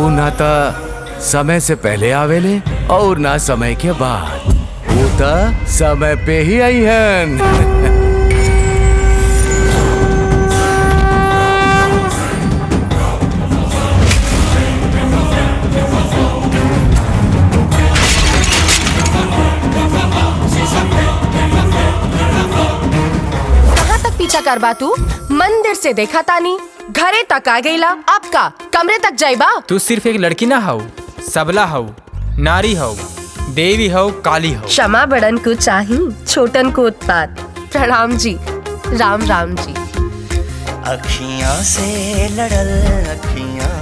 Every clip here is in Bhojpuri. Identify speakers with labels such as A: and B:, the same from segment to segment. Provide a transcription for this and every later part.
A: ऊ ना त समय से पहले आवेले और ना समय के बाद। ऊ त समय पे ही आई हन।
B: पीछा करबा तू? मंदिर से देखा तानी, घरे तक आ गईला, अब का कमरे तक जाइबा?
C: तू सिर्फ एक लड़की ना हऊ, सबला हऊ, नारी हऊ, देवी हऊ, काली हऊ।
B: क्षमा बड़न को चाही, छोटन को उत्पात। प्रणाम जी। राम राम जी।
D: अखियां से लड़ल अखियां।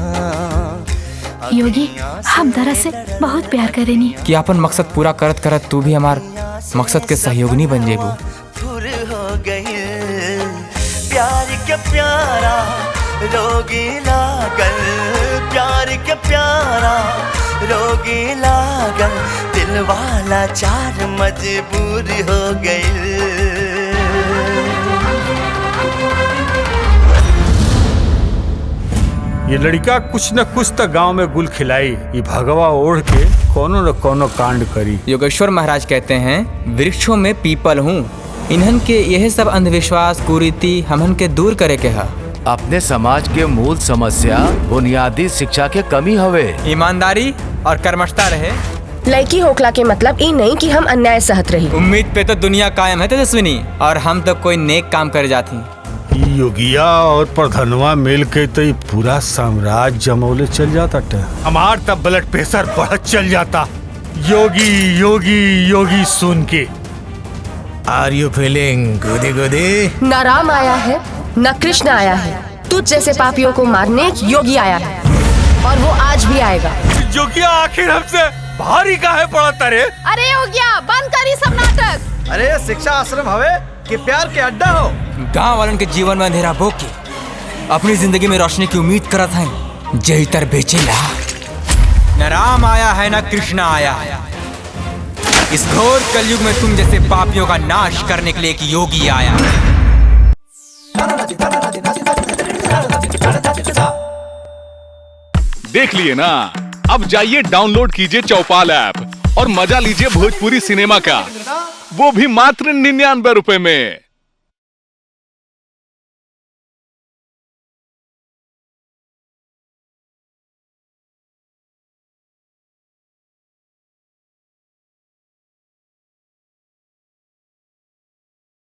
E: योगी, हम दरअसल बहुत प्यार करेनी
C: कि अपन मकसद पूरा करत करत तू भी हमार मकसद के सहयोगी बन जेबू।
D: हो गई प्यार के प्यारा रोगी लागल, प्यार के प्यारा रोगी लागल, दिल वाला चार मजबूर हो गई।
F: ये लड़का कुछ न कुछ तो गांव में गुल खिलाई, ये भगवा ओढ़ के कोनो न कोनो कांड करी।
C: योगेश्वर महाराज कहते हैं, वृक्षों में पीपल हूँ। इन्हन के यह सब अंधविश्वास कुरीति हमन के दूर करे के है।
A: अपने समाज के मूल समस्या बुनियादी शिक्षा के कमी हवे।
C: ईमानदारी और कर्मठता रहे।
B: लड़की होकला के मतलब ई नहीं कि हम अन्याय सहत रही।
C: उम्मीद पे तो दुनिया कायम है तेजस्विनी, और हम तो कोई नेक काम कर जाती।
F: योगिया और प्रधनवा मिल के तो ये पूरा साम्राज्य जमौले चल जाता टे। हमार तब ब्लड प्रेशर बढ़त चल जाता। योगी योगी योगी सुन के।
G: Are you feeling goody goody?
B: न राम आया है न कृष्ण आया है, तुझ जैसे पापियों को मारने एक योगी आया है, और वो आज भी आएगा।
F: योगिया आखिर हमसे भारी काहे पड़ता रे?
B: अरे योगिया, बंद करी सब नाटक।
G: अरे शिक्षा आश्रम हवे कि प्यार के अड्डा हो?
C: गांव वालन के जीवन में अंधेरा बोक के अपनी जिंदगी में रोशनी की उम्मीद करत है। जय तर बेचेला। न राम आया है न कृष्ण आया है। इस घोर कलयुग में तुम जैसे पापियों का नाश करने के लिए एक योगी आया।
H: देख लिए ना, अब जाइए डाउनलोड कीजिए चौपाल ऐप और मजा लीजिए भोजपुरी सिनेमा का, वो भी मात्र 99 रुपए में।